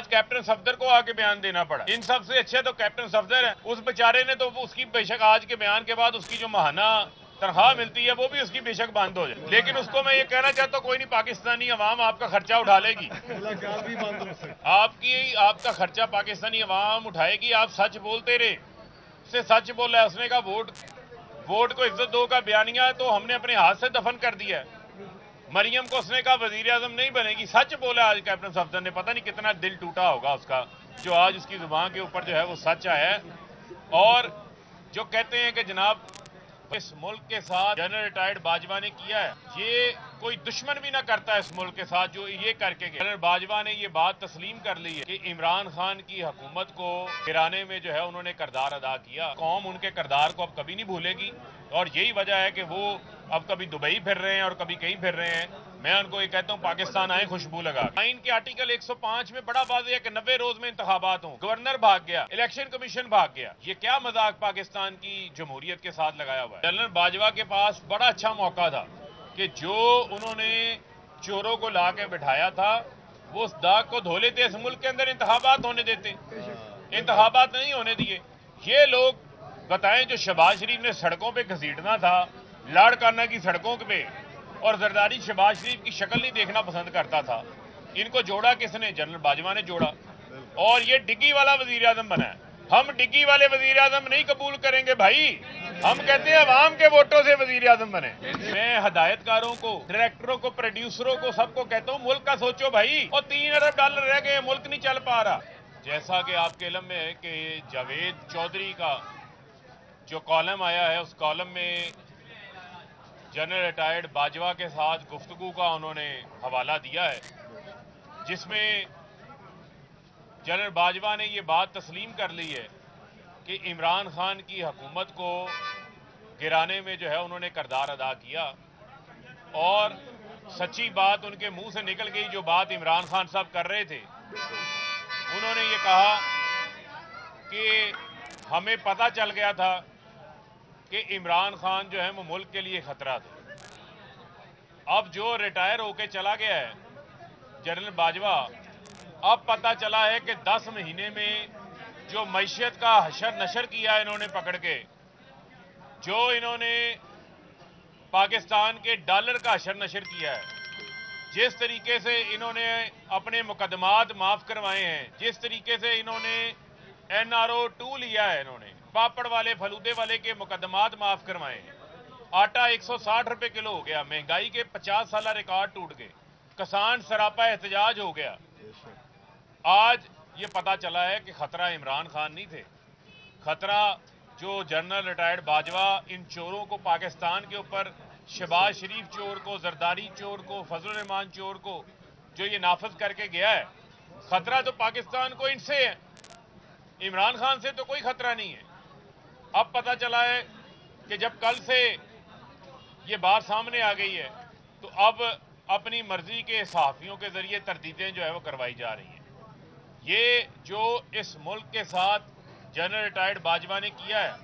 आज कैप्टन सफदर को आके बयान देना पड़ा। इन सबसे अच्छे तो कैप्टन सफदर है। उस बेचारे ने तो उसकी बेशक आज के बयान के बाद उसकी जो माहाना तनख्वाह मिलती है वो भी उसकी बेशक बंद हो जाए, लेकिन उसको मैं ये कहना चाहता हूँ कोई नहीं, पाकिस्तानी अवाम आपका खर्चा उठा लेगी। आपका खर्चा पाकिस्तानी अवाम उठाएगी। आप सच बोलते रहे। उससे सच बोला है, उसने कहा वोट को इज्जत दो का बयानिया तो हमने अपने हाथ से दफन कर दिया है। मरियम को उसने कहा वजीर आजम नहीं बनेगी। सच बोला आज कैप्टन सफदर ने। पता नहीं कितना दिल टूटा होगा उसका, जो आज उसकी जुबान के ऊपर जो है वो सच आया है। और जो कहते हैं कि जनाब इस मुल्क के साथ जनरल रिटायर्ड बाजवा ने किया है, ये कोई दुश्मन भी ना करता है इस मुल्क के साथ जो ये करके गया। जनरल बाजवा ने ये बात तस्लीम कर ली है कि इमरान खान की हुकूमत को गिराने में जो है उन्होंने किरदार अदा किया। कौम उनके किरदार को अब कभी नहीं भूलेगी, और यही वजह है कि वो अब कभी दुबई फिर रहे हैं और कभी कहीं फिर रहे हैं। मैं उनको ये कहता हूँ पाकिस्तान आए खुशबू लगा। आइन के आर्टिकल 105 में बड़ा वाज़ेह है कि 90 रोज में इंतखाबात हों। गवर्नर भाग गया, इलेक्शन कमीशन भाग गया। ये क्या मजाक पाकिस्तान की जमहूरियत के साथ लगाया हुआ है। जनरल बाजवा के पास बड़ा अच्छा मौका था कि जो उन्होंने चोरों को ला के बिठाया था वो उस दाग को धो लेते, इस मुल्क के अंदर इंतखाबात होने देते। इंतखाबात नहीं होने दिए। ये लोग बताएं जो शहबाज शरीफ ने सड़कों पे घसीटना था, लाड़काना की सड़कों पे, और जरदारी शहबाज शरीफ की शक्ल नहीं देखना पसंद करता था। इनको जोड़ा किसने? जनरल बाजवा ने जोड़ा। और ये डिग्गी वाला वजीर आजम बना है। हम डिग्गी वाले वजीर आजम नहीं कबूल करेंगे भाई। हम कहते हैं अवाम के वोटों से वजीर आजम बने। मैं हदायतकारों को, डायरेक्टरों को, प्रोड्यूसरों को, सबको कहता हूं मुल्क का सोचो भाई। और $3 अरब रह गए, मुल्क नहीं चल पा रहा। जैसा कि आपके इल्म में है कि जावेद चौधरी का जो कॉलम आया है, उस कॉलम में जनरल रिटायर्ड बाजवा के साथ गुफ्तगू का उन्होंने हवाला दिया है, जिसमें जनरल बाजवा ने ये बात तस्लीम कर ली है कि इमरान खान की हुकूमत को गिराने में जो है उन्होंने किरदार अदा किया। और सच्ची बात उनके मुंह से निकल गई, जो बात इमरान खान साहब कर रहे थे। उन्होंने ये कहा कि हमें पता चल गया था कि इमरान खान जो है वो मुल्क के लिए खतरा था। अब जो रिटायर होके चला गया है जनरल बाजवा, अब पता चला है कि 10 महीने में जो मैशियत का हशर नशर किया है इन्होंने पकड़ के, जो इन्होंने पाकिस्तान के डॉलर का हशर नशर किया है, जिस तरीके से इन्होंने अपने मुकदमात माफ करवाए हैं, जिस तरीके से इन्होंने NRO 2 लिया है, इन्होंने पापड़ वाले फलूदे वाले के मुकदमात माफ करवाए हैं। आटा 160 रुपए किलो हो गया। महंगाई के 50 साल रिकॉर्ड टूट गए। किसान सरापा एहतजाज हो गया। आज ये पता चला है कि खतरा इमरान खान नहीं थे। खतरा जो जनरल रिटायर्ड बाजवा इन चोरों को, पाकिस्तान के ऊपर शहबाज शरीफ चोर को, जरदारी चोर को, फजल रहमान चोर को जो ये नाफज करके गया है, खतरा तो पाकिस्तान को इनसे है। इमरान खान से तो कोई खतरा नहीं है। अब पता चला है कि जब कल से ये बात सामने आ गई है तो अब अपनी मर्जी के सहाफियों के जरिए तरदीदें जो है वो करवाई जा रही हैं। ये जो इस मुल्क के साथ जनरल रिटायर्ड बाजवा ने किया है,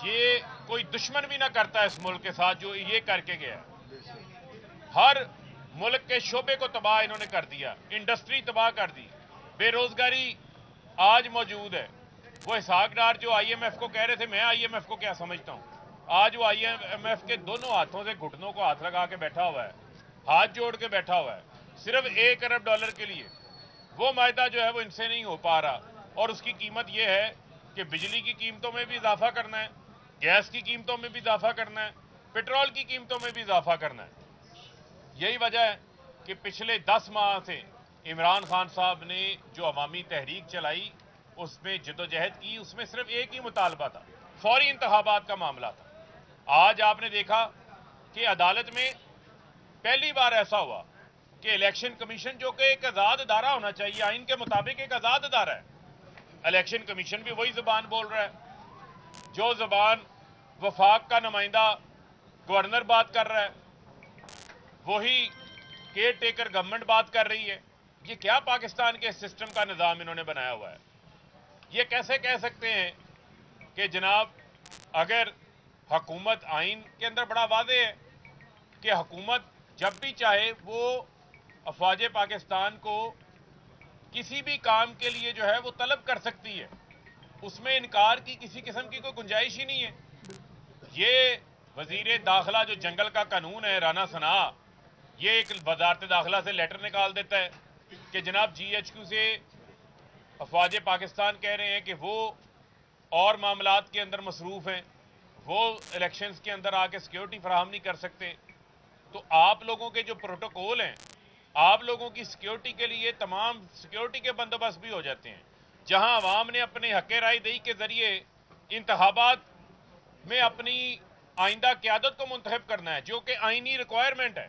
ये कोई दुश्मन भी ना करता है इस मुल्क के साथ जो ये करके गया है। हर मुल्क के शोबे को तबाह इन्होंने कर दिया, इंडस्ट्री तबाह कर दी, बेरोजगारी आज मौजूद है। वो इसहाक डार जो IMF को कह रहे थे, मैं IMF को क्या समझता हूं, आज वो IMF के दोनों हाथों से घुटनों को हाथ लगा के बैठा हुआ है, हाथ जोड़ के बैठा हुआ है, सिर्फ $1 अरब के लिए। वो मायदा जो है वो इनसे नहीं हो पा रहा, और उसकी कीमत ये है कि बिजली की कीमतों में भी इजाफा करना है, गैस की कीमतों में भी इजाफा करना है, पेट्रोल की कीमतों में भी इजाफा करना है। यही वजह है कि पिछले 10 माह से इमरान खान साहब ने जो अवामी तहरीक चलाई, उसमें जदोजहद की, उसमें सिर्फ एक ही मुतालबा था, फौरी इंतखाबात का मामला था। आज आपने देखा कि अदालत में पहली बार ऐसा हुआ कि इलेक्शन कमीशन, जो कि एक आजाद अदारा होना चाहिए, आइन के मुताबिक एक आजाद अदारा है, इलेक्शन कमीशन भी वही जुबान बोल रहा है जो जुबान वफाक का नुमाइंदा गवर्नर बात कर रहा है, वही केयर टेकर गवर्नमेंट बात कर रही है। ये क्या पाकिस्तान के सिस्टम का निजाम इन्होंने बनाया हुआ है? ये कैसे कह सकते हैं कि जनाब अगर हुकूमत, आइन के अंदर बड़ा वादे है कि हुकूमत जब भी चाहे वो अफवाज पाकिस्तान को کسی بھی کام کے لیے جو ہے وہ طلب کر سکتی ہے، اس میں انکار کی کسی قسم کی کوئی گنجائش ہی نہیں ہے. یہ وزیر داخلہ جو جنگل کا قانون ہے رانا ثناء، یہ ایک وزارت داخلہ سے لیٹر نکال دیتا ہے کہ جناب جی ایچ کیو سے افواج پاکستان کہہ رہے ہیں کہ وہ اور معاملات کے اندر مصروف ہیں، وہ الیکشنز کے اندر آ کے سیکیورٹی فراہم نہیں کر سکتے. تو آپ لوگوں کے جو پروٹوکول ہیں، آپ لوگوں کی سیکیورٹی کے لیے تمام سیکیورٹی کے بندوبست بھی ہو جاتے ہیں. جہاں عوام نے اپنے حق رائے دہی کے ذریعے انتخابات میں اپنی آئندہ قیادت کو منتخب کرنا ہے، جو کہ آئینی ریکوائرمنٹ ہے،